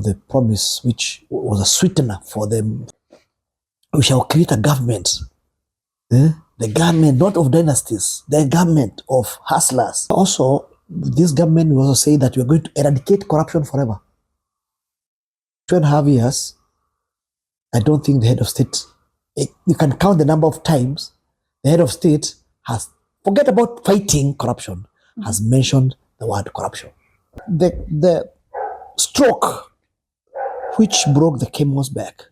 The promise, which was a sweetener for them, we shall create a government. The government, not of dynasties, the government of hustlers. Also, this government will also say that we are going to eradicate corruption forever. 2.5 years, I don't think the head of state, you can count the number of times the head of state has, forget about fighting corruption, has mentioned the word corruption. The stroke which broke the camel's back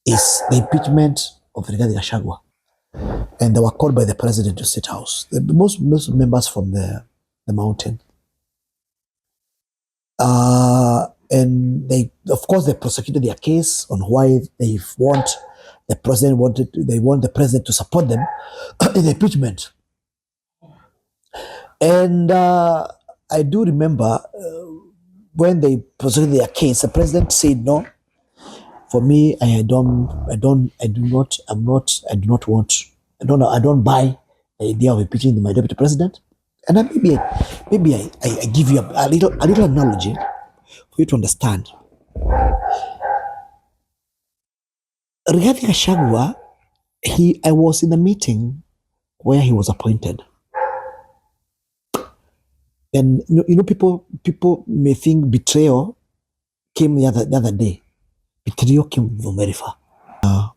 is the impeachment of Gachagu. And they were called by the president to State House. Most members from the mountain. And they, of course, they prosecuted their case on why they want the president to support them in the impeachment. And I do remember when they prosecuted their case, the president said no. For me, I don't buy the idea of impeaching my deputy president. And maybe I give you a little analogy for you to understand. Regarding Gachagu, I was in a meeting where he was appointed. And people may think betrayal came the other day. Betrayal came from very far.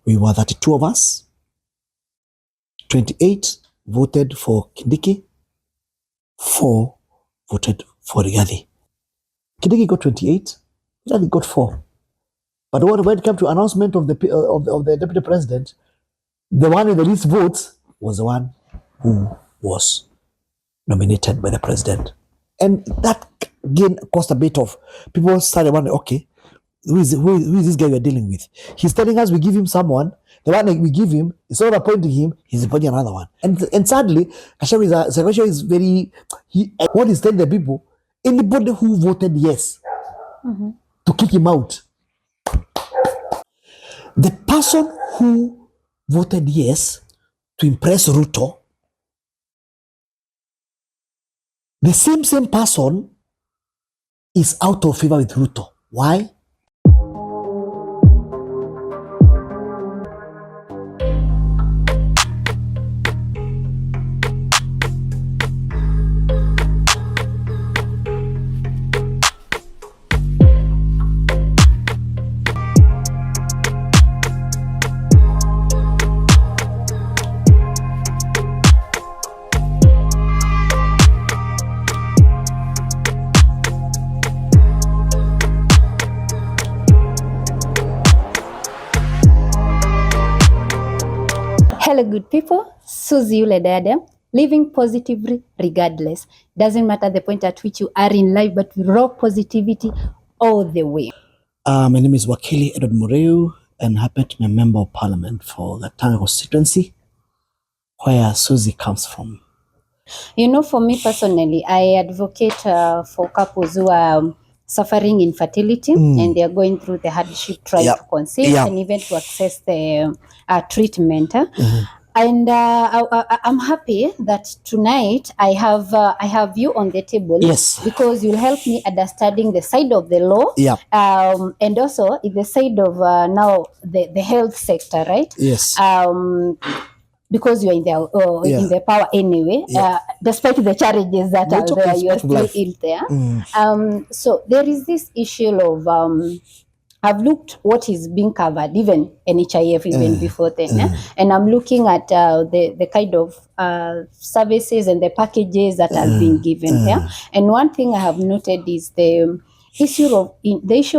We were 32 of us. 28 voted for Kindiki. 4 voted for Rigathi. Kindiki got 28. Rigathi got 4. But when it came to announcement of the deputy president, the one with the least votes was the one who was nominated by the president. And that again caused a bit of people started wondering, okay, who is this guy we're dealing with? He's telling us we give him someone, the one we give him, instead of appointing him, he's appointing another one. And sadly, Gachagu is very, what he's telling the people, anybody who voted yes to kick him out, the person who voted yes to impress Ruto, the same person is out of favor with Ruto. Why? Hello, good people. Susie Yule Diadem, living positively regardless. Doesn't matter the point at which you are in life, but raw positivity all the way. My name is Wakili Hon.Muriu, and happen to be a member of parliament for the Tanga constituency, where Susie comes from. You know, for me personally, I advocate for couples who are suffering infertility and they are going through the hardship trying to conceive and even to access the treatment. And I'm happy that tonight I have you on the table. Yes. Because you'll help me understanding the side of the law. And also the side of now the health sector, right? Yes. Because you're in the power anyway, despite the challenges that are there, you are still in there. So there is this issue of I've looked what is being covered, even NHIF, even before then, and I'm looking at the kind of services and the packages that have been given there. And one thing I have noted is the issue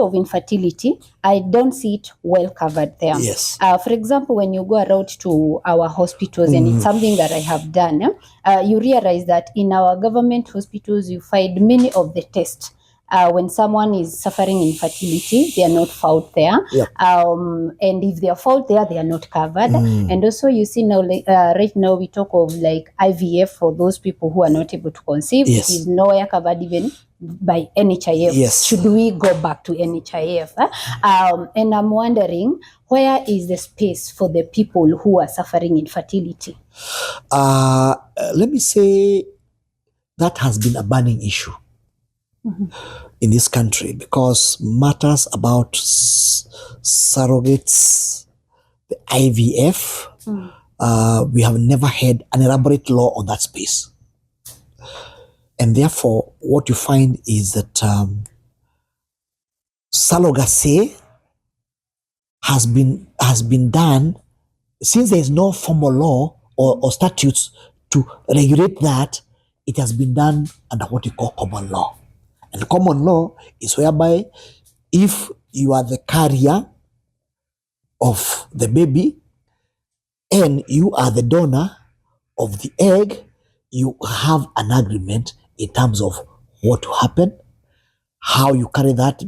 of infertility. I don't see it well covered there. Yes. For example, when you go around to our hospitals, and it's something that I have done, you realize that in our government hospitals, you find many of the tests. When someone is suffering infertility, they are not found there. And if they are found there, they are not covered. And also you see now, right now we talk of like IVF for those people who are not able to conceive. It is nowhere covered even by NHIF. Should we go back to NHIF? And I'm wondering, where is the space for the people who are suffering infertility? Let me say that has been a burning issue. in this country because matters about surrogates, the IVF, we have never had an elaborate law on that space. And therefore, what you find is that surrogacy has been done since there is no formal law or statutes to regulate that. It has been done under what you call common law. And common law is whereby if you are the carrier of the baby and you are the donor of the egg, you have an agreement in terms of what will happen, how you carry that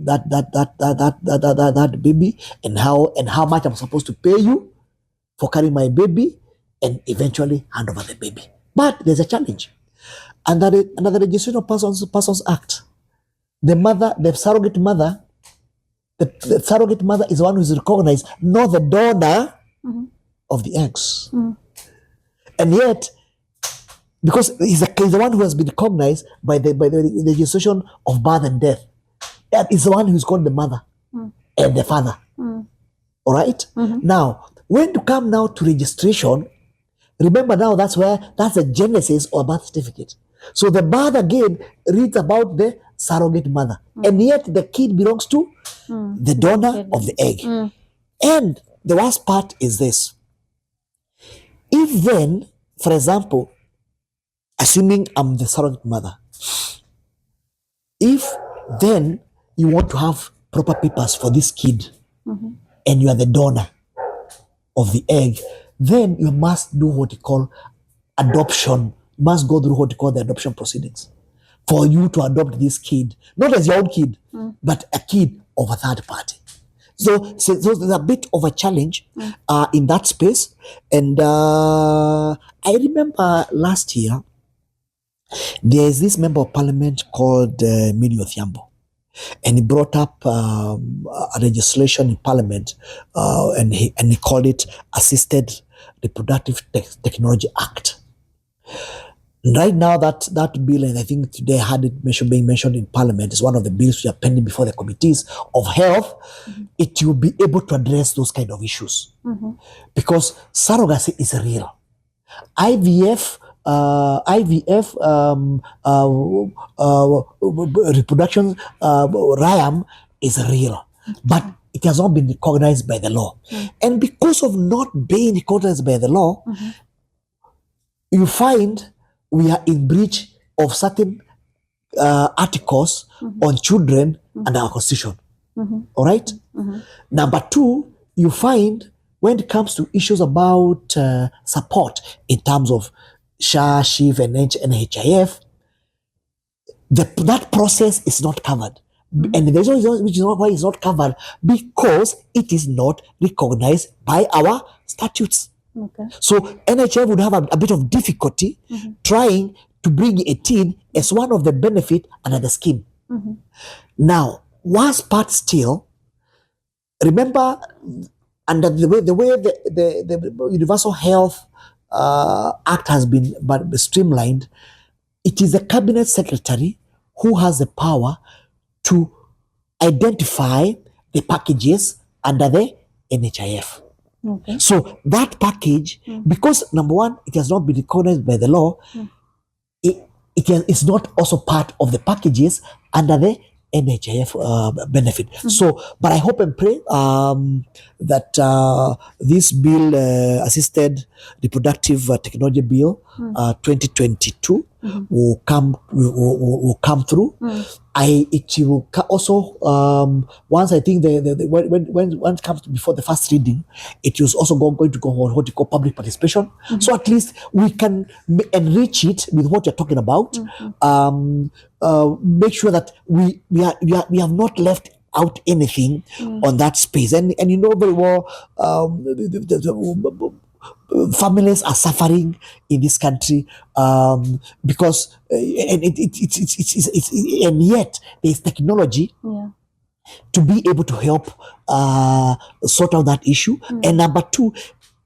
baby, and how much I'm supposed to pay you for carrying my baby, and eventually hand over the baby. But there's a challenge. Under the Registration of Persons Act, the surrogate mother is the one who is recognized, not the donor of the eggs. And yet, because he's the one who has been recognized by the registration of birth and death, that is the one who's called the mother and the father. All right? Now, when to come now to registration, remember now that's the genesis of birth certificate. So the birth again reads about the surrogate mother, and yet the kid belongs to the donor of the egg. And the worst part is this: if then, for example, assuming I'm the surrogate mother, if then you want to have proper papers for this kid, and you are the donor of the egg, then you must do what you call adoption. You must go through what you call the adoption proceedings for you to adopt this kid, not as your own kid, but a kid of a third party. So there's a bit of a challenge in that space. And I remember last year, there is this member of parliament called Hon.Muriu, and he brought up a legislation in parliament, and he called it Assisted Reproductive Technology Act. Right now, that bill, and I think today I had it being mentioned in parliament, is one of the bills which are pending before the committees of health. It will be able to address those kind of issues, because surrogacy is real. IVF, reproduction, RAM is real, but it has not been recognized by the law. And because of not being recognized by the law, you find we are in breach of certain articles on children and our constitution. All right? Number two, you find when it comes to issues about support in terms of SHA, SHIF, and NHIF, that process is not covered. And the reason which is not why it's not covered, because it is not recognized by our statutes. Okay. So NHIF would have a bit of difficulty trying to bring it in as one of the benefit under the scheme. Now, worst part still, remember, under the way the Universal Health Act has been streamlined, it is the cabinet secretary who has the power to identify the packages under the NHIF. Okay. So that package, because number one, it has not been recognized by the law, it's not also part of the packages under the NHIF benefit. So, but I hope and pray that this bill, Assisted Reproductive Technology Bill 2022, will come through. It will also once I think when it comes before the first reading, it is also going to go on what you call public participation. So at least we can enrich it with what you're talking about. Make sure that we have not left out anything on that space, and you know very well families are suffering in this country because and and yet there is technology to be able to help sort out that issue. And number two,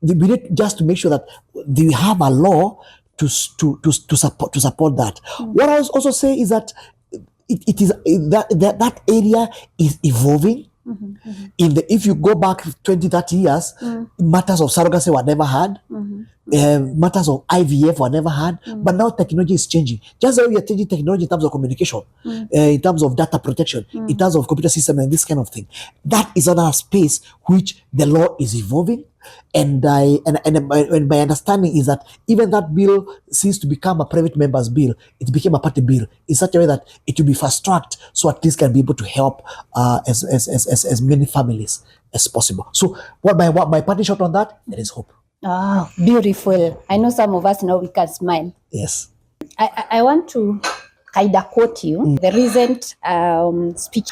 we need just to make sure that we have a law to support that. What I also say is that it is that area is evolving. If you go back 20, 30 years, matters of surrogacy were never had. Matters of IVF were never had, but now technology is changing. Just how we are changing technology in terms of communication, in terms of data protection, in terms of computer system and this kind of thing. That is another space which the law is evolving. And my understanding is that even that bill ceased to become a private member's bill. It became a party bill in such a way that it will be fast-tracked so at least can be able to help as many families as possible. So what my party shot on that, there is hope. Oh, beautiful. I know some of us now we can smile. Yes. I want to kind of quote you the recent speech.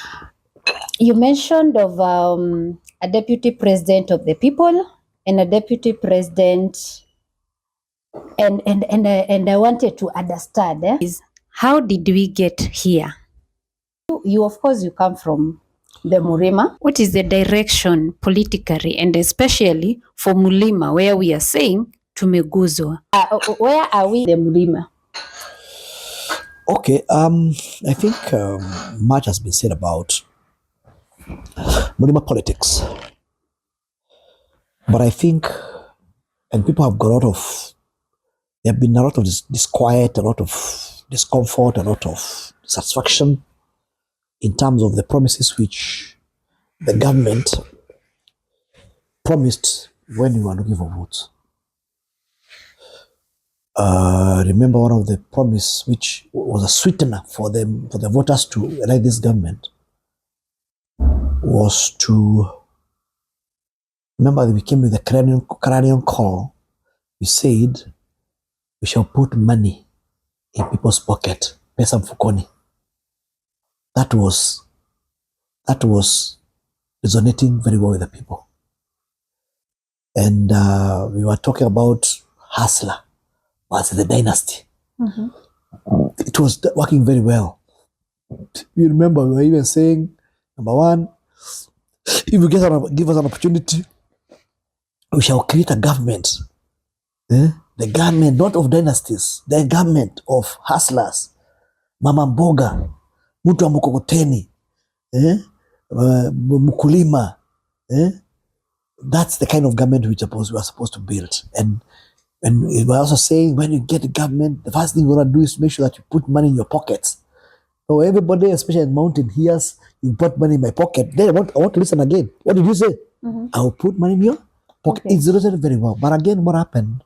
You mentioned of a deputy president of the people and a deputy president, and I wanted to understand is how did we get here? You of course you come from the Mulima. What is the direction politically and especially for Mulima where we are saying tumeguzwa? Where are we the Mulima? Okay, I think much has been said about Mulima politics, but I think, and people have got a lot of, there have been a lot of disquiet, a lot of discomfort, a lot of satisfaction in terms of the promises which the government promised when we were looking for votes. Remember one of the promise which was a sweetener for the voters to elect this government was to, remember we came with the clarion call. We said we shall put money in people's pocket, pesa mfukoni. That was resonating very well with the people. And we were talking about hustler versus the dynasty. It was working very well. You remember we were even saying, number one, if you give us an opportunity, we shall create a government. The government, not of dynasties, the government of hustlers, mama mboga, mtu wa mkokoteni, mkulima. That's the kind of government we are supposed to build. And we were also saying, when you get the government, the first thing you want to do is make sure that you put money in your pockets. So everybody, especially in mountain, hears you put money in my pocket. Then I want to listen again. What did you say? I'll put money in your pocket. Okay. It's resonated very well. But again, what happened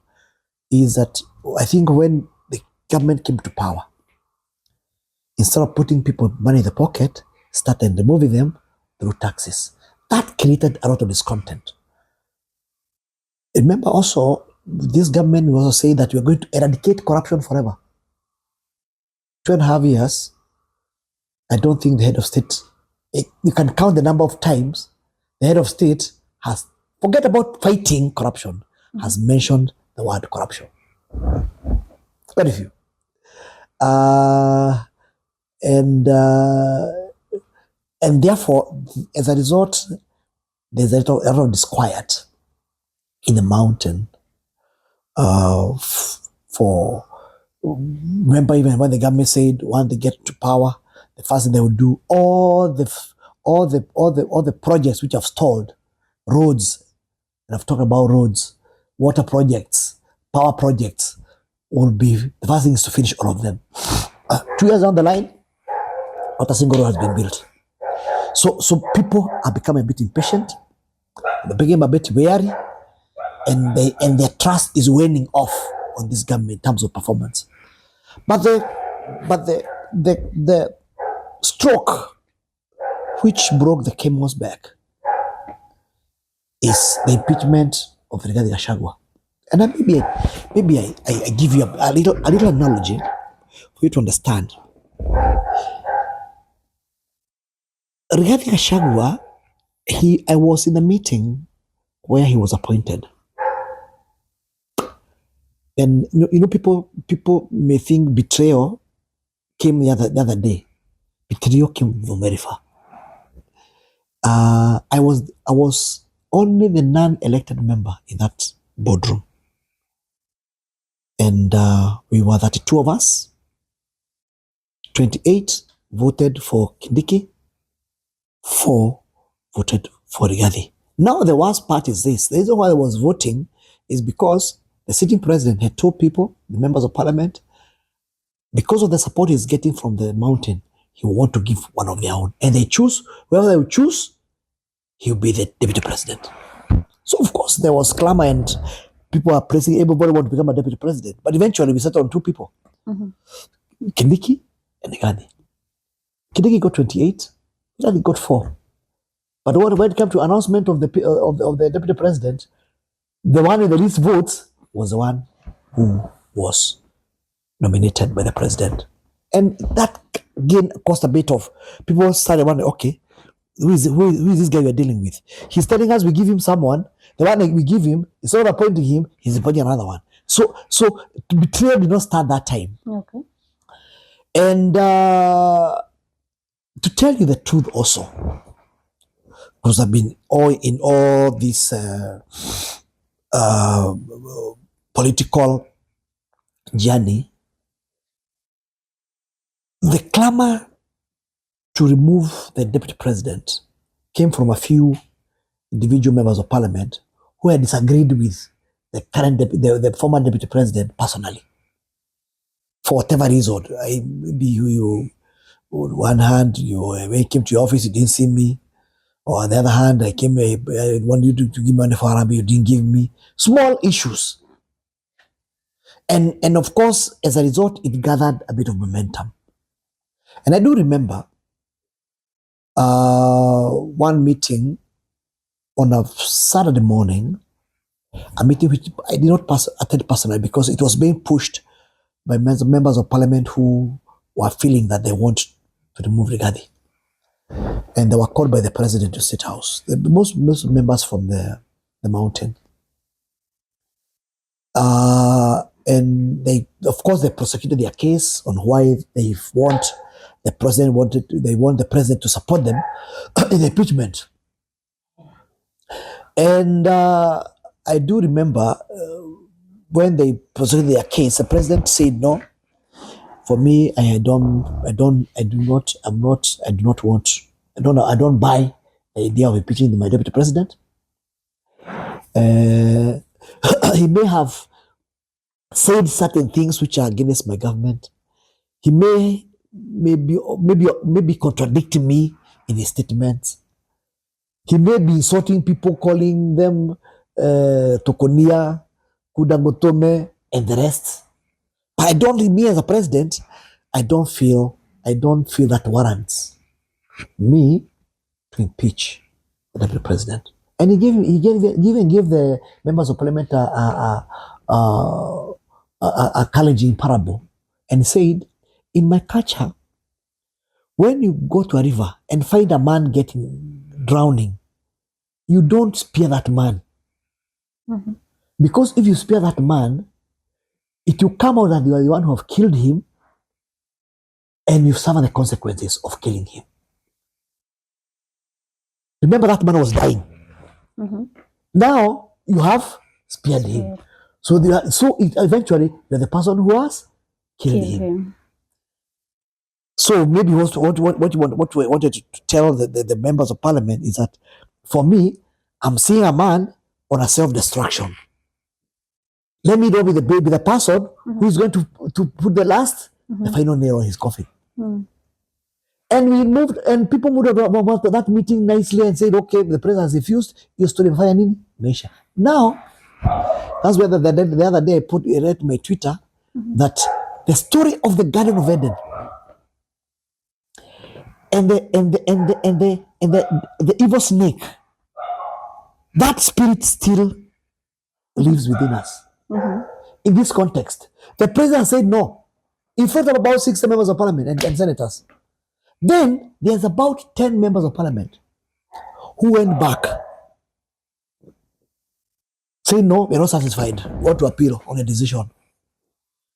is that I think when the government came to power, instead of putting people money in the pocket, started removing them through taxes. That created a lot of discontent. Remember also, this government was also saying that we are going to eradicate corruption forever. 2.5 years, I don't think the head of state, you can count the number of times the head of state has, forget about fighting corruption, has mentioned the word corruption. Very few. And therefore, as a result, there's a lot of disquiet in the mountain. Remember, even when the government said when they get to power, the first thing they would do all the projects which have stalled, roads, and I've talked about roads, water projects, power projects, will be the first thing is to finish all of them. 2 years down the line, not a single road has been built. So people are becoming a bit impatient, they became a bit wary, and their trust is waning off on this government in terms of performance. But the stroke which broke the camel's back is the impeachment of Gachagu. And then maybe I give you a little analogy for you to understand. Regarding Gachagu, I was in a meeting where he was appointed. And you know, people may think betrayal came the other day. Betrayal came from very far. I was only the non-elected member in that boardroom. And we were 32 of us. 28 voted for Kindiki, 4 voted for Rigathi. Now the worst part is this. The reason why I was voting is because the sitting president had told people, the members of parliament, because of the support he's getting from the mountain, he will want to give one of their own. And they choose, whoever they will choose, he'll be the deputy president. So of course there was clamor and people are pressing, everybody want to become a deputy president. But eventually we settled on 2 people, Kindiki and Rigathi. Kindiki got 28, Rigathi got 4. But when it came to announcement of the deputy president, the one with the least votes was the one who was nominated by the president. And that again caused a bit of, people started wondering, okay, who is this guy we're dealing with? He's telling us we give him someone, the one that we give him, instead of appointing him, he's appointing another one. So betrayal did not start that time. Okay. And to tell you the truth also, because I've been in all this political journey, the clamor to remove the deputy president came from a few individual members of parliament who had disagreed with the current the former deputy president personally. For whatever reason, maybe you on one hand, when you came to your office, you didn't see me. Or on the other hand, I wanted you to give money for Arabi, you didn't give me. Small issues. And of course, as a result, it gathered a bit of momentum. And I do remember one meeting on a Saturday morning, a meeting which I did not attend personally because it was being pushed by members of parliament who were feeling that they want to remove Rigathi. And they were called by the president to State House. Most members from the mountain. And they prosecuted their case on why they want the president to support them in the impeachment. And I do remember when they prosecuted their case, the president said no. For me, I don't buy the idea of impeaching my deputy president. He may have said certain things which are against my government. He may be contradicting me in his statements. He may be insulting people, calling them Tokonia, Kudangotome, and the rest. But me as a president, I don't feel that warrants me to impeach the deputy president. And he gave the members of parliament a challenging parable and said, in my culture, when you go to a river and find a man drowning, you don't spare that man. Mm-hmm. Because if you spare that man, it will come out that you are the one who have killed him and you suffer the consequences of killing him. Remember, that man was dying. Mm-hmm. Now you have spared him. So eventually you're the person who has killed him. So maybe what we wanted to tell the members of parliament is that, for me, I'm seeing a man on a self-destruction. Let me know with the person mm-hmm. who is going to put the final nail on his coffin. Mm. And people moved about that meeting nicely and said, okay, the president has refused, you stood in fire nini? Meisha. Now, that's where the other day I read my Twitter mm-hmm. that the story of the Garden of Eden and the evil snake, that spirit still lives within us. Mm-hmm. In this context, the president said no in front of about 60 members of parliament and senators. Then there's about 10 members of parliament who went back saying no, we're not satisfied. We want to appeal on a decision.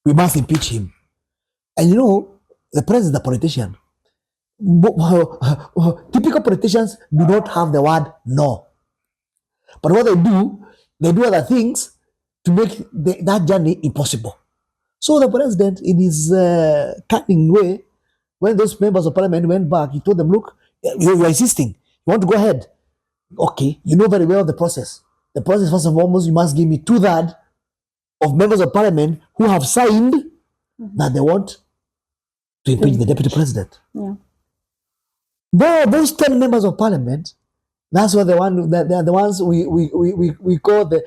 We must impeach him. And the president is a politician. Typical politicians do not have the word no. But what they do other things to make that journey impossible. So the president, in his cunning way, when those members of parliament went back, he told them, look, you're insisting. You want to go ahead? Okay, you know very well the process. The process, first and foremost, you must give me 2/3 of members of parliament who have signed that they want to impeach the deputy president. Yeah. Now, those 10 members of parliament, that's what they are the ones we call the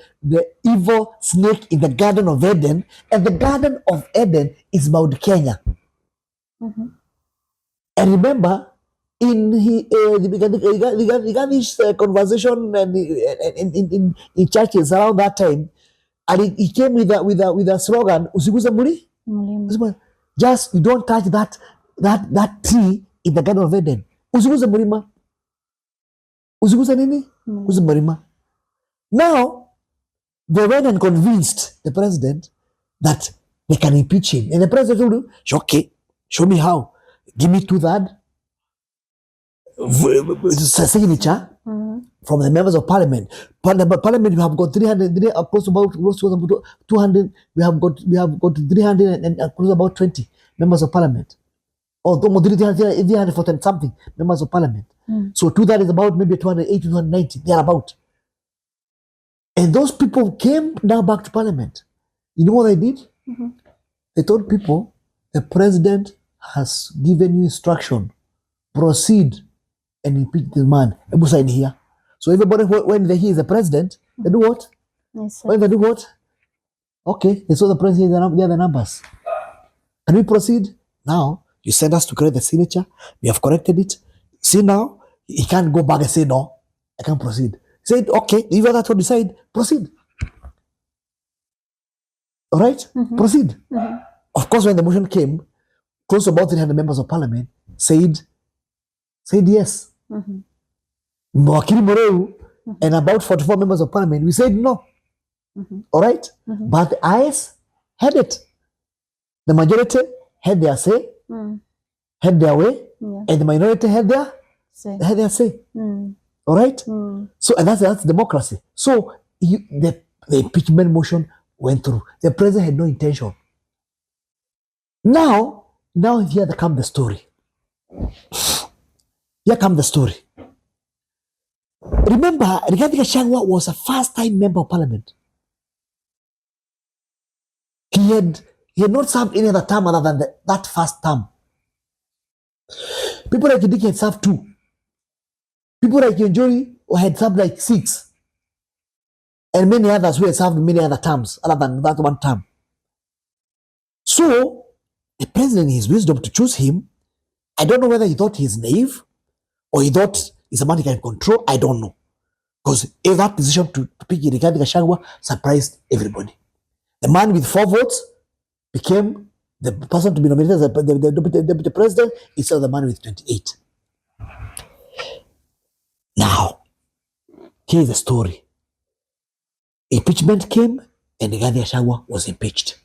evil snake in the Garden of Eden. And the Garden of Eden is Mount Kenya. And remember, in this conversation and in churches around that time, and he came with a slogan, "Usiguze Mulima." Just you don't touch that tree in the Garden of Eden. Usiguze Mulima. Usiguze nini? Usiguze Mulima. Now they went and convinced the president that they can impeach him, and the president told him, "Okay, show me how. Give me 2/3 signature from the members of parliament. Parliament, we have got 300, close about 200. We have got 300 and close about 20 members of parliament. Or 340 something members of parliament. So 2/3 is about maybe 280, 290. They are about. And those people came now back to parliament. You know what they did? They told people, the president has given you instruction. Proceed and impeach the man. Sign here. So everybody, when they hear the president, they do what? Yes, When they do what? Okay, they saw the president, they are the numbers. Can we proceed? Now, you send us to correct the signature. We have corrected it. See now, he can't go back and say, no, I can't proceed. He said, okay, if that's what decide, proceed. All right? Proceed. Of course, when the motion came, close to about 300 members of parliament said yes. Hon.Muriu and about 44 members of parliament, we said no. All right? But the ayes had it. The majority had their say, had their way, and the minority had their say. All right? So, and that's democracy. So, the impeachment motion went through. The president had no intention. Now here comes the story. Here comes the story. Remember, Gachagu was a first-time member of parliament. He had not served any other term other than that first term. People like Kindiki had served 2. People like Yonjori had served like 6. And many others who had served many other terms other than that one term. So, the president, in his wisdom to choose him, I don't know whether he thought he's naive or he thought he's a man he can control. I don't know. Because if that decision to pick Gachagu surprised everybody. The man with 4 votes became the person to be nominated as the deputy president instead of the man with 28. Now, here's the story. Impeachment came and Gachagu was impeached.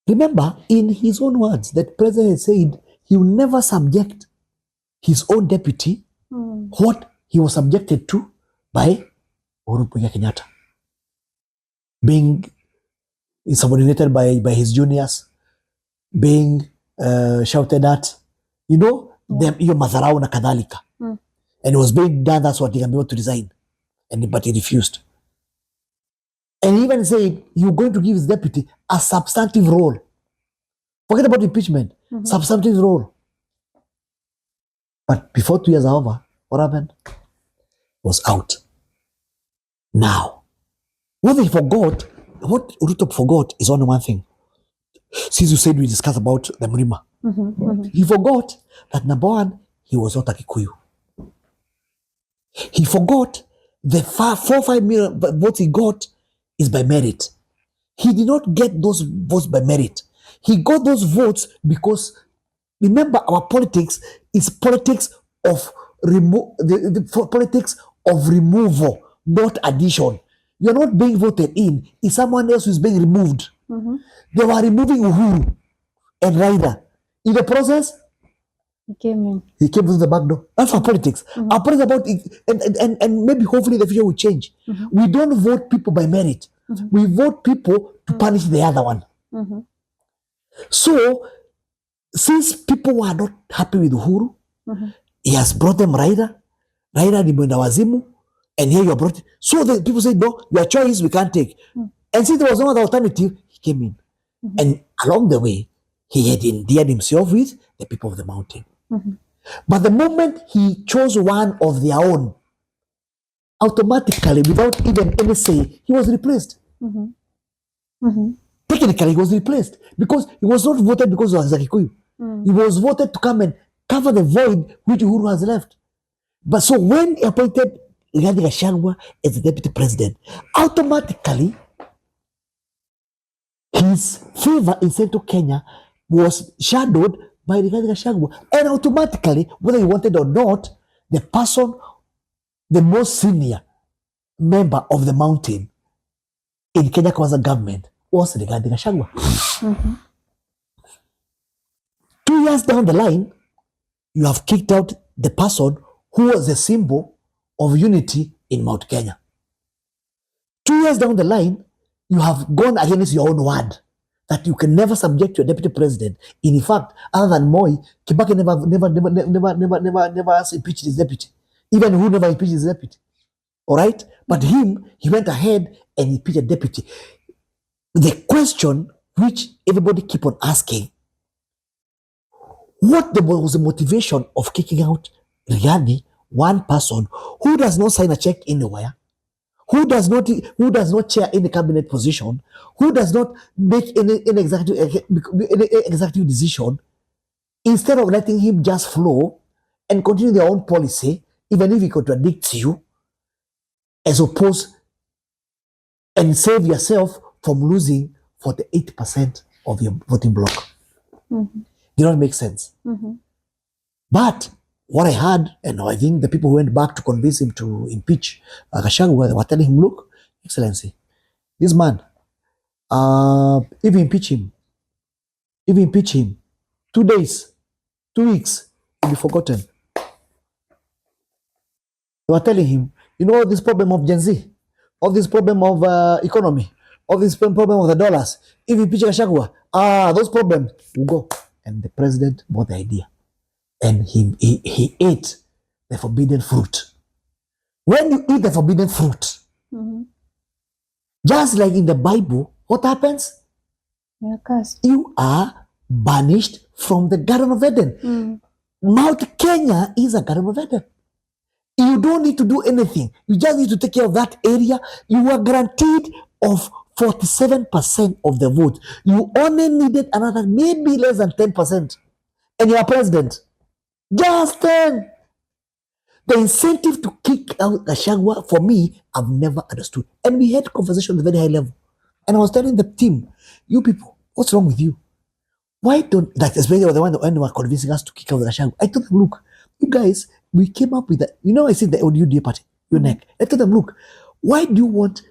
Remember, in his own words, that president had said he will never subject his own deputy what he was subjected to by Kenyatta. Being subordinated by his juniors, being shouted at, your madharau na kadhalika. And it was being done, that's what he can be able to resign. But he refused. And he even said he was going to give his deputy a substantive role. Forget about impeachment. Substantive role. But before 2 years are over, what happened? Was out. Now, what Ruto forgot is only one thing. Since you said we discussed about the Mulima. He forgot that number one, he was not a Kikuyu. He forgot the 4-5 million votes he got is by merit. He did not get those votes by merit. He got those votes because, remember, our politics is politics of politics of removal, not addition. You're not being voted in. It's someone else who's being removed. They were removing Uhuru and Raila. In the process, he came in. He came through the back door. That's our politics. Our politics about it, and maybe hopefully the future will change. We don't vote people by merit. We vote people to punish the other one. So since people were not happy with Uhuru, he has brought them Raila ni mwenda wazimu, and here you are brought. So the people said, no, your choice we can't take. And since there was no other alternative, he came in. And along the way, he had endeared himself with the people of the mountain. But the moment he chose one of their own, automatically, without even any say, he was replaced. Technically, he was replaced because he was not voted because he was a Kikuyu. He was voted to come and cover the void which Uhuru has left. But so when he appointed Gachagu as the deputy president, automatically his favor in Central Kenya was shadowed by Gachagu. And automatically, whether he wanted or not, the person, the most senior member of the mountain in Kenya Kwanza government was Gachagu. 2 years down the line, you have kicked out the person who was a symbol of unity in Mount Kenya. 2 years down the line, you have gone against your own word that you can never subject your deputy president. In fact, other than Moi, Kibaki never impeached his deputy. Even who never impeached his deputy. All right? But him, he went ahead and impeached a deputy. The question which everybody keep on asking, what was the motivation of kicking out Rigathi, one person who does not sign a check anywhere, who does not chair any cabinet position, who does not make any executive decision, instead of letting him just flow and continue their own policy, even if he contradicts you, as opposed and save yourself from losing 48% of your voting block. Did not make sense. But what I heard, and I think the people who went back to convince him to impeach Gachagu were telling him, look, Excellency, this man, if you impeach him, 2 days, 2 weeks, he'll be forgotten. They were telling him, you know, this problem of Gen Z, all this problem of economy, all this problem of the dollars, if you impeach Gachagu, those problems will go. And the president bought the idea. And he ate the forbidden fruit. When you eat the forbidden fruit, just like in the Bible, what happens? You are banished from the Garden of Eden. Mount Kenya is a Garden of Eden. You don't need to do anything. You just need to take care of that area. You are guaranteed of 47% of the vote. You only needed another maybe less than 10%. And you are president. Just 10. The incentive to kick out Gachagu, for me, I've never understood. And we had conversation at a very high level. And I was telling the team, you people, what's wrong with you? Why don't, like, especially the one when they were convincing us to kick out Gachagu, I told them, look, you guys, we came up with that. You know, I said the ODM party, your neck. I told them, look, why do you want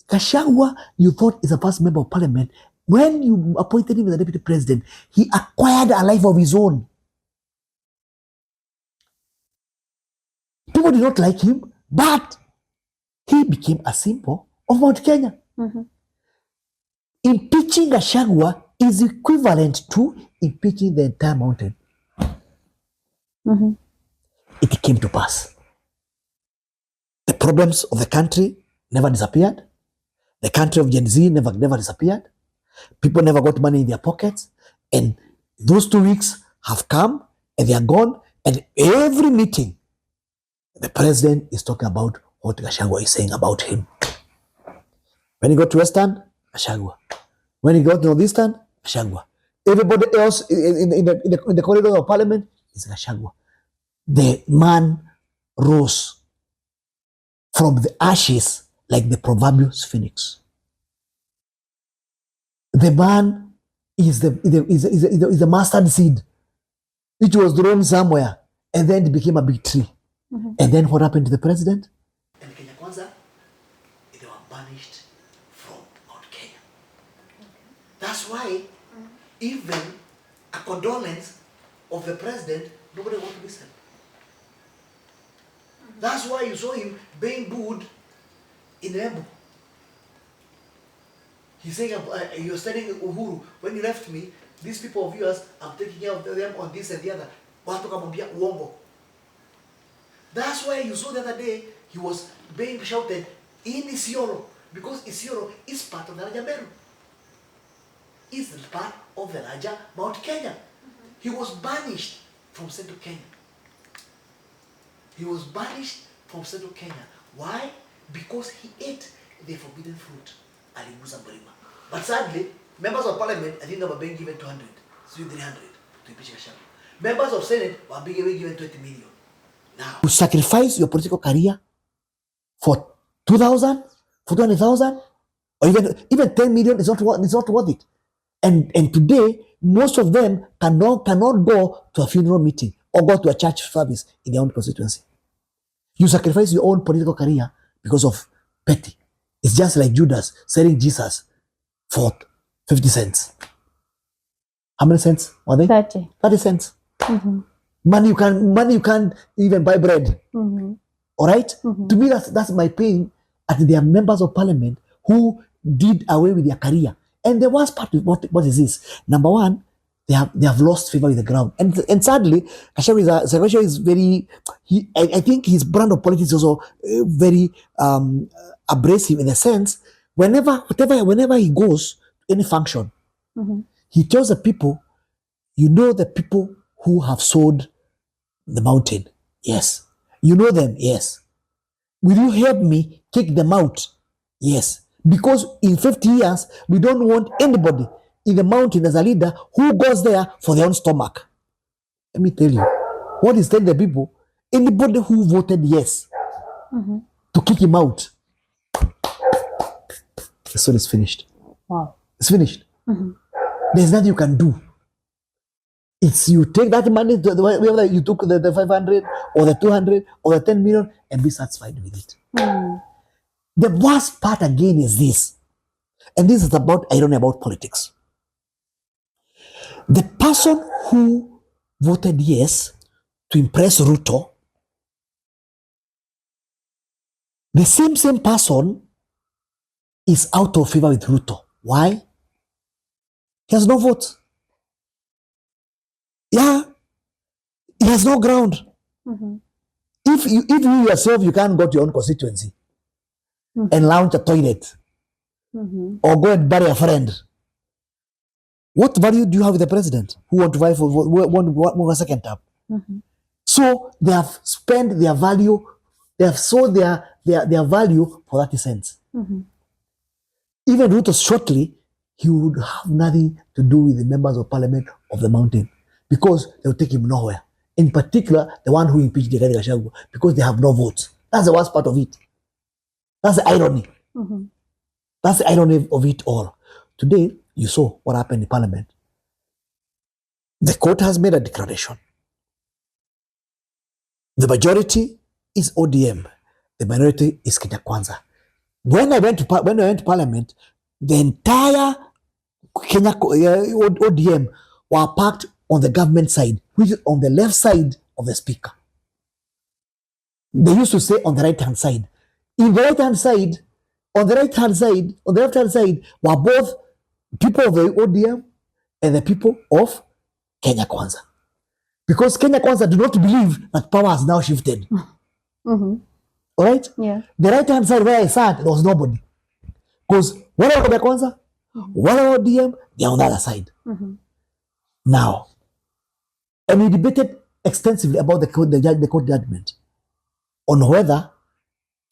Gachagu, you thought is a past member of parliament? When you appointed him as the deputy president, he acquired a life of his own. People did not like him, but he became a symbol of Mount Kenya. Impeaching Gachagu is equivalent to impeaching the entire mountain. It came to pass. The problems of the country never disappeared. The country of Gen Z never disappeared. People never got money in their pockets. And those 2 weeks have come and they are gone. And every meeting, the president is talking about what Gachagu is saying about him. When he got to Western, Gachagu. When he got to Northeastern, Gachagu. Everybody else in the corridor of parliament is Gachagu. The man rose from the ashes like the proverbial phoenix. The man is the mustard seed which was thrown somewhere and then it became a big tree. And then what happened to the president? And Kenya Kwanza, they were banished from Mount Kenya. That's why even a condolence of the president, nobody wanted to listen. That's why you saw him being booed in Embu. He's saying, you're studying Uhuru. When you left me, these people of yours, I'm taking care of them on this and the other. Watu kamwambia uongo. That's why you saw the other day, he was being shouted in Isiolo, because Isiolo is part of the larger Meru. Is part of the larger Mount Kenya. He was banished from Central Kenya. He was banished from Central Kenya. Why? Because he ate the forbidden fruit. Aliguza Mulima. But sadly, members of parliament, I think they were being given 200, 300 to impeach Gachagu. Members of Senate were being given 20 million. Now, you sacrifice your political career for 2,000, for 20,000, or even 10 million is not worth it. And today, most of them cannot go to a funeral meeting or go to a church service in their own constituency. You sacrifice your own political career because of petty. It's just like Judas selling Jesus for 50 cents. How many cents were they? 30. 30 cents. Mm-hmm. Money you can't even buy bread. Mm-hmm. All right? Mm-hmm. To me, that's my pain at their members of parliament who did away with their career. And the worst part of what is this? Number one, they have lost favor with the ground. And sadly, Gachagu is very, I think his brand of politics is also very abrasive in the sense, whenever he goes to any function, Mm-hmm. he tells the people, you know the people who have sold the mountain? Yes. You know them? Yes. Will you help me kick them out? Yes. Because in 50 years, we don't want anybody in the mountain as a leader who goes there for their own stomach. Let me tell you, what is telling the people? Anybody who voted yes Mm-hmm. to kick him out, the story is finished. Wow. It's finished. Mm-hmm. There's nothing you can do. It's you take that money, whether you took the 500 or the 200 or the 10 million and be satisfied with it. Mm. The worst part again is this, and this is about irony about politics. The person who voted yes to impress Ruto, the same person is out of favor with Ruto. Why? He has no vote. Yeah, he has no ground. Mm-hmm. If you yourself, you can't go to your own constituency and launch a toilet or go and bury a friend, what value do you have with the president who want to vie for one second term? Mm-hmm. So they have spent their value, they have sold their value for 30 cents. Mm-hmm. Even Ruto shortly, he would have nothing to do with the members of parliament of the mountain because they will take him nowhere. In particular, the one who impeached Gachagu, because they have no votes. That's the worst part of it. That's the irony. Mm-hmm. That's the irony of it all. Today, you saw what happened in parliament. The court has made a declaration. The majority is ODM. The minority is Kenya Kwanza. When I went to parliament, the entire Kenya ODM were parked on the government side, which is on the left side of the speaker. They used to say on the right-hand side. In the right-hand side, on the left-hand side were both people of the ODM and the people of Kenya Kwanza. Because Kenya Kwanza do not believe that power has now shifted. Mm-hmm. All right? Yeah. The right-hand side where I sat, there was nobody. Because what about Kenya Kwanza? What about ODM? They're on the other side. Mm-hmm. Now, and we debated extensively about the court judgment on whether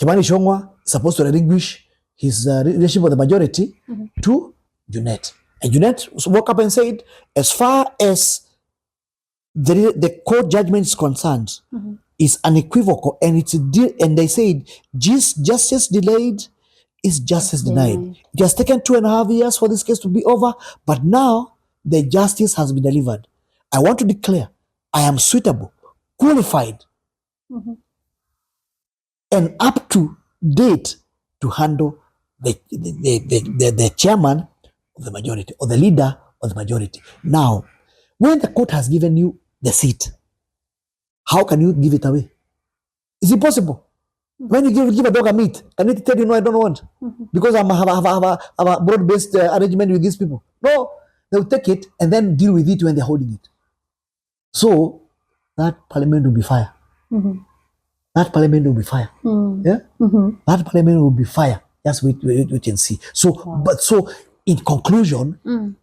Kimani Ichung'wah is supposed to relinquish his leadership of the majority to Junet. And Junet woke up and said, as far as the court judgment is concerned, is unequivocal, and and they said, justice delayed is justice denied. It has taken 2.5 years for this case to be over, but now the justice has been delivered. I want to declare I am suitable, qualified, and up to date to handle the chairman of the majority or the leader of the majority. Now, when the court has given you the seat, how can you give it away? It's impossible. When you give a dog a meat, can it tell you no, I don't want? Because I have a broad-based arrangement with these people. No, they'll take it and then deal with it when they're holding it. So that parliament will be fire. That parliament will be fire. Yeah? That parliament will be fire. Just wait and see. So, but so in conclusion,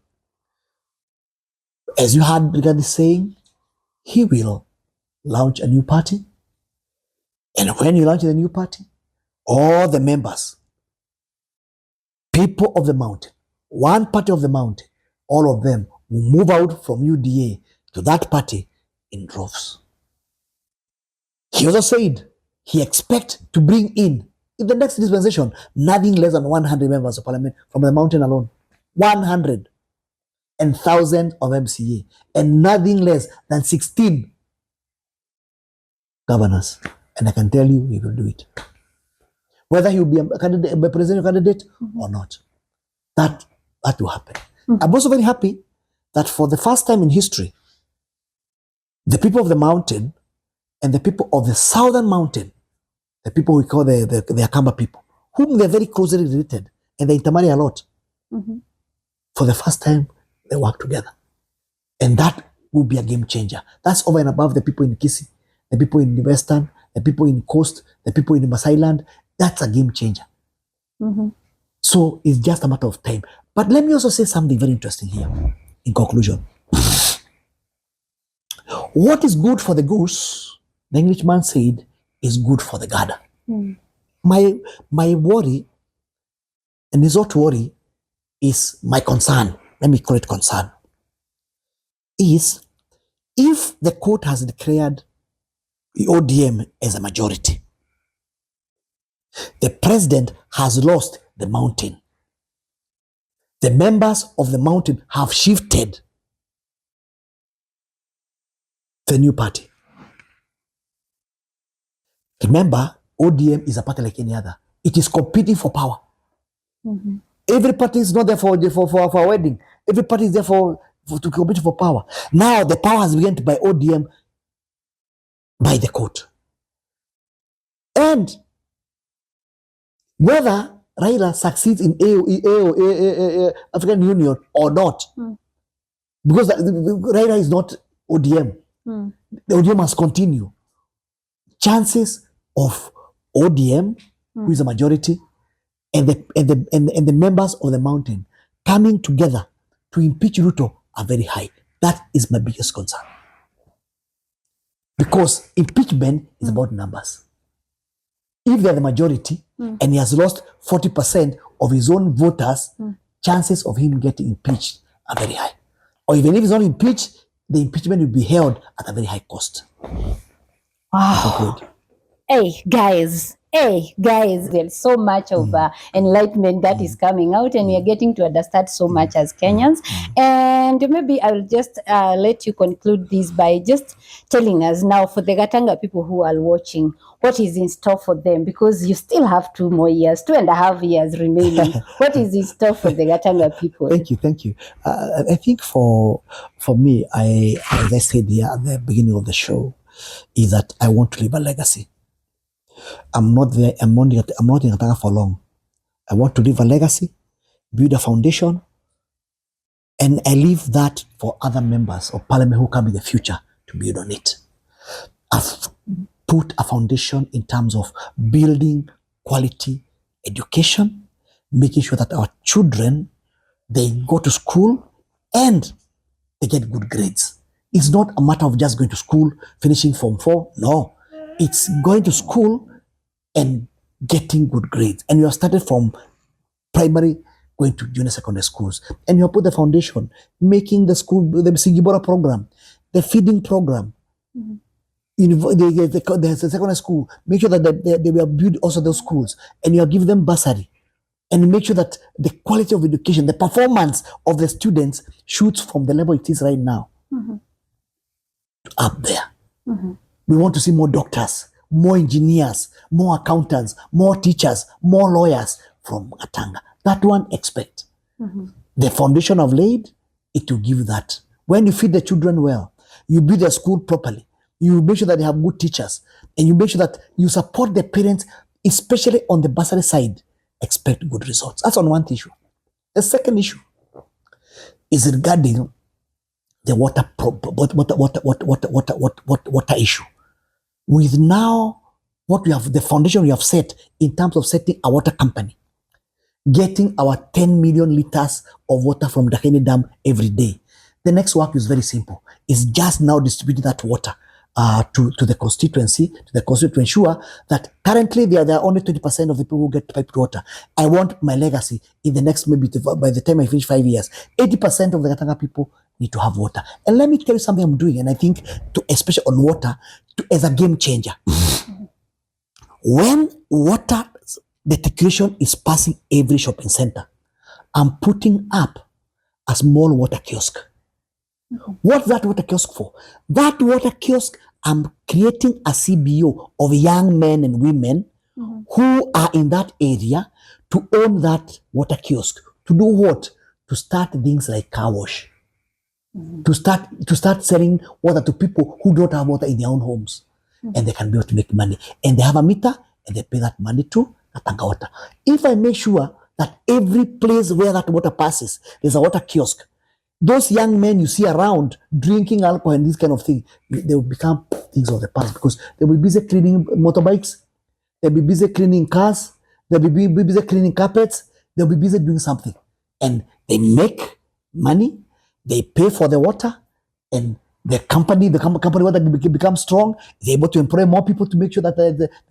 as you heard Brigadier saying, he will launch a new party. And when he launches a new party, all the members, people of the mountain, one party of the mountain, all of them will move out from UDA to that party in droves. He also said he expects to bring in the next dispensation, nothing less than 100 members of parliament from the mountain alone. 100 and thousands of MCA and nothing less than 16 governors. And I can tell you, he will do it. Whether he will be a candidate, a presidential candidate or not, that will happen. I'm also very happy that for the first time in history, the people of the mountain and the people of the southern mountain, the people we call the Akamba people, whom they're very closely related and they intermarry a lot, for the first time, they work together. And that will be a game changer. That's over and above the people in Kisii, the people in the Western, the people in the Coast, the people in the Masai Land. That's a game changer. So it's just a matter of time. But let me also say something very interesting here in conclusion. What is good for the goose, the Englishman said, is good for the gander. My worry, and it's not worry, is my concern. Let me call it concern. Is if the court has declared the ODM as a majority, the president has lost the mountain. The members of the mountain have shifted the new party. Remember, ODM is a party like any other. It is competing for power. Every party is not there for a wedding. Every party is there to compete for power. Now the power has begun to by ODM by the court. And whether Raila succeeds in African Union or not, because Raila is not ODM, the ODM must continue. Chances of ODM, who is a majority, and the members of the mountain coming together to impeach Ruto are very high. That is my biggest concern. Because impeachment is about numbers. If they're the majority and he has lost 40% of his own voters, chances of him getting impeached are very high. Or even if he's not impeached, the impeachment will be held at a very high cost. Wow. Hey guys, there's so much of enlightenment that is coming out, and we are getting to understand so much as Kenyans. And maybe I'll just let you conclude this by just telling us now, for the Gatanga people who are watching, what is in store for them, because you still have 2.5 years remaining. What is in store for the Gatanga people? Thank you. I think for me, as I said here at the beginning of the show, is that I want to leave a legacy. I'm not in Gatanga for long. I want to leave a legacy, build a foundation, and I leave that for other members of parliament who come in the future to build on it. I've put a foundation in terms of building quality education, making sure that our children, they go to school and they get good grades. It's not a matter of just going to school, finishing Form 4. No, it's going to school and getting good grades. And you have started from primary, going to junior secondary schools. And you have put the foundation, making the school, the Singibora program, the feeding program, the secondary school, make sure that they will build also those schools. And you give them bursary. And make sure that the quality of education, the performance of the students shoots from the level it is right now up there. We want to see more doctors, more engineers, more accountants, more teachers, more lawyers from Gatanga. That one expect. The foundation I've laid, it will give that. When you feed the children well, you build the school properly, you make sure that they have good teachers, and you make sure that you support the parents, especially on the bursary side, expect good results. That's on one issue. The second issue, is regarding the water issue. With now what we have, the foundation we have set in terms of setting a water company, getting our 10 million liters of water from Dakini Dam every day. The next work is very simple. It's just now distributing that water to the constituency, to ensure that currently there are only 20% of the people who get piped water. I want my legacy in the next, maybe by the time I finish 5 years, 80% of the Gatanga people need to have water. And let me tell you something I'm doing, and I think, especially on water, as a game changer. When water deterioration is passing every shopping center, I'm putting up a small water kiosk. What's that water kiosk for? That water kiosk, I'm creating a CBO of young men and women who are in that area to own that water kiosk. To do what? To start things like car wash. To start selling water to people who don't have water in their own homes. And they can be able to make money. And they have a meter and they pay that money to Gatanga Water. If I make sure that every place where that water passes, there's a water kiosk, those young men you see around drinking alcohol and this kind of thing, they will become things of the past because they will be busy cleaning motorbikes, they'll be busy cleaning cars, they'll be busy cleaning carpets, they'll be busy doing something. And they make money, they pay for the water, and the company water becomes strong, they're able to employ more people to make sure that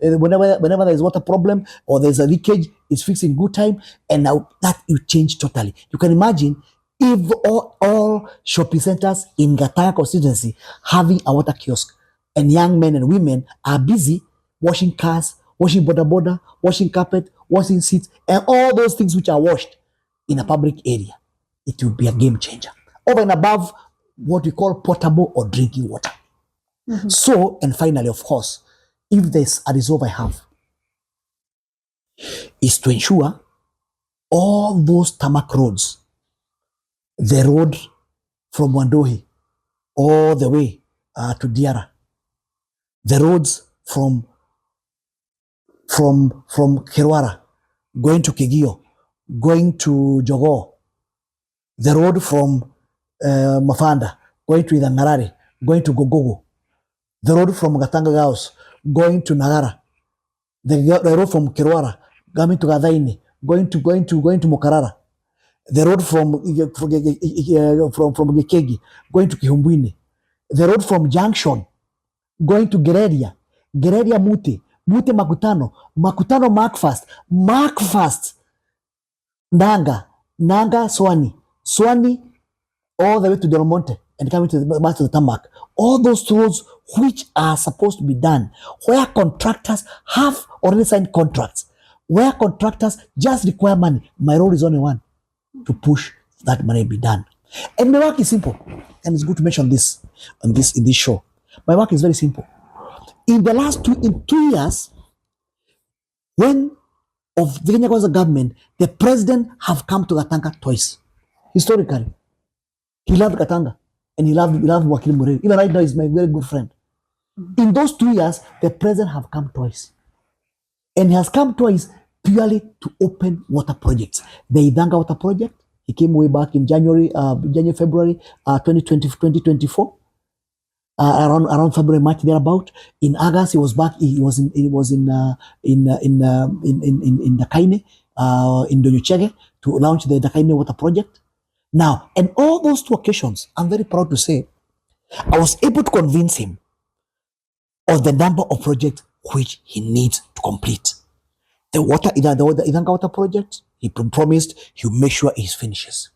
whenever there's water problem or there's a leakage, it's fixed in good time. And now that will change totally. You can imagine if all shopping centers in Gatanga constituency having a water kiosk, and young men and women are busy washing cars, washing boda, washing carpet, washing seats, and all those things which are washed in a public area, it will be a game changer. Over and above what we call potable or drinking water. So, and finally, of course, if there's a resolve I have, is to ensure all those tarmac roads, the road from Wandohi all the way to Diara, the roads from Kirwara, going to Kigio, going to Jogo, the road from Mafanda, going to Idangarari, going to Gogogo, the road from Gatanga House, going to Nagara, the road from Kirwara, coming to Gadaini, going to Mokarara, the road from Gekegi, going to Kihumbwini, the road from Junction, going to Gereria Mute Makutano, Markfast, Nanga, Swani, all the way to Del Monte and coming to the tarmac. All those roads which are supposed to be done, where contractors have already signed contracts, where contractors just require money. My role is only one, to push that money be done. And my work is simple, and it's good to mention this in this show. My work is very simple. In the last 2 years, when of the Kenya Kwanza government, the president have come to Gatanga twice. Historically, he loved Gatanga and he loved Hon.Muriu. Even right now, he's my very good friend. In those 2 years, the president have come twice. And he has come twice purely to open water projects. The Idanga water project, he came way back in February 2024. Around February, March, thereabout. In August, he was back. He was in Dakaine, in Donyuchege, to launch the Dakaine water project. Now, and all those 2 occasions, I'm very proud to say, I was able to convince him of the number of projects which he needs to complete. The Idanga water project, he promised he'll make sure he finishes.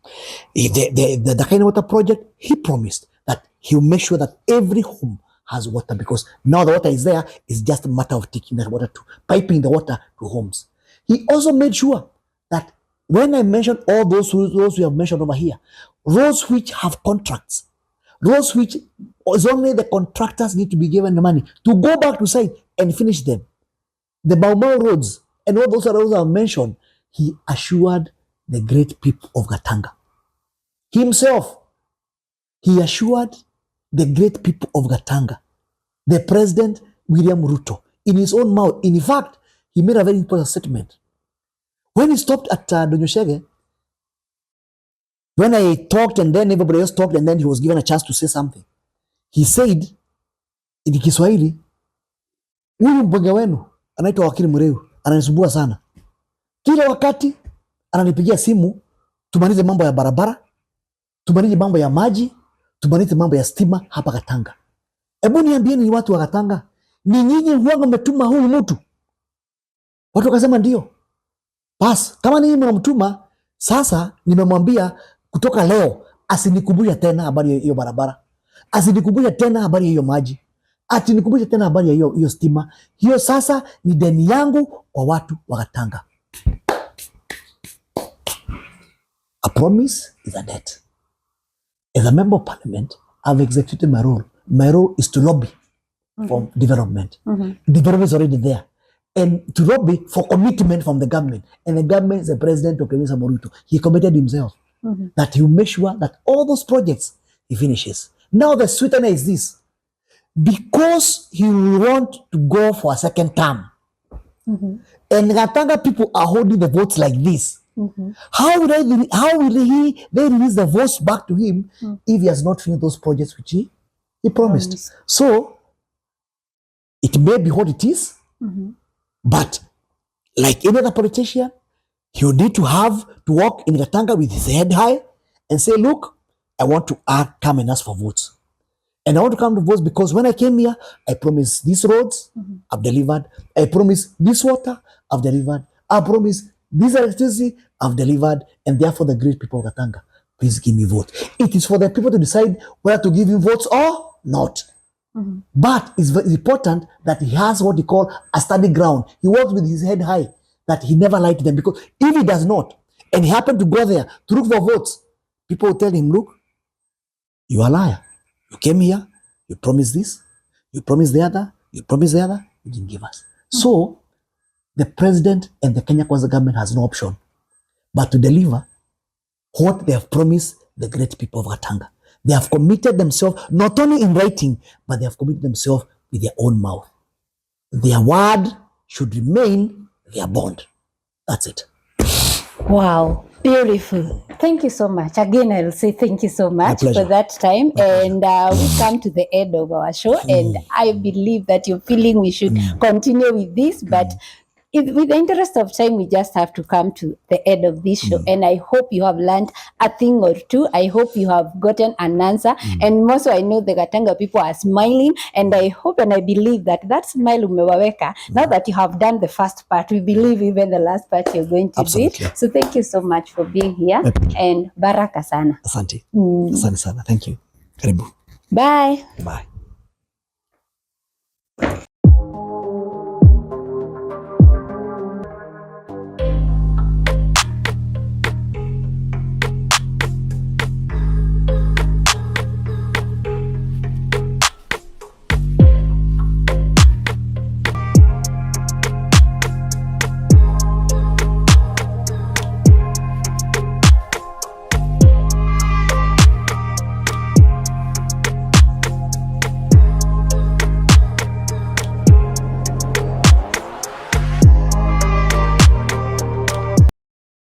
The Dakaine water project, he promised that he'll make sure that every home has water, because now the water is there. It's just a matter of taking that water piping the water to homes. He also made sure that when I mentioned all those roads we have mentioned over here, roads which have contracts, roads which is only the contractors need to be given the money to go back to site and finish them. The Baumau roads and all those roads I mentioned, he assured the great people of Gatanga. Himself, he assured the great people of Gatanga, the President William Ruto, in his own mouth. In fact, he made a very important statement. When he stopped at Donyuchege When I talked and then everybody else talked and then he was given a chance to say something, he said in Kiswahili, huyu mbunge wenu anaitwa wakili Muriu ananisumbua sana. Kila wakati ananipigia simu tumalize mambo ya barabara, tumalize mambo ya maji, tumalize mambo ya stima hapa Gatanga. Hebu niambieni watu wa Gatanga, ni nyinyi huanga mmetuma huyu mtu? Watu wakasema ndio. Bas, kama ninyi mnamtuma, sasa nimemwambia kutoka leo asinikumbushe tena habari ya hiyo barabara. Asinikumbushe tena habari ya hiyo maji. Asinikumbushe tena habari ya hiyo stima. Hiyo sasa ni deni yangu kwa watu wa Gatanga. A promise is a debt. As a member of parliament, I've executed my role. My role is to lobby for development. Development is already there. And to lobby for commitment from the government. And the government is the president of Hon.Muriu Ruto. He committed himself that he will make sure that all those projects he finishes. Now the sweetener is this. Because he will want to go for a second term. And Gatanga people are holding the votes like this. How will they release the votes back to him if he has not finished those projects which he promised? So, it may be what it is, but like any other politician, he would need to walk in Gatanga with his head high and say, look, I want to come and ask for votes. And I want to come to votes because when I came here, I promised these roads, I've delivered. I promised this water, I've delivered. I promised this electricity, I've delivered. And therefore the great people of Gatanga, please give me vote. It is for the people to decide whether to give him votes or not. But it's very important that he has what he call a steady ground. He works with his head high, that he never lied to them. Because if he does not, and he happened to go there to look for votes, people will tell him, look, you are a liar. You came here, you promised this, you promised the other, you promised the other, you didn't give us. So, the president and the Kenya Kwanza government has no option but to deliver what they have promised the great people of Gatanga. They have committed themselves, not only in writing, but they have committed themselves with their own mouth. Their word should remain their bond. That's it. Wow, beautiful. Thank you so much. Again, I'll say thank you so much for that time. And we come to the end of our show. And I believe that you're feeling we should continue with this. But with the interest of time, we just have to come to the end of this show. And I hope you have learned a thing or two. I hope you have gotten an answer. And most I know the Gatanga people are smiling. And I hope and I believe that smile umewaweka. Now that you have done the first part, we believe even the last part you're going to do it. So thank you so much for being here. And baraka sana. Asante. Asante sana. Thank you. Karibu. Bye. Bye.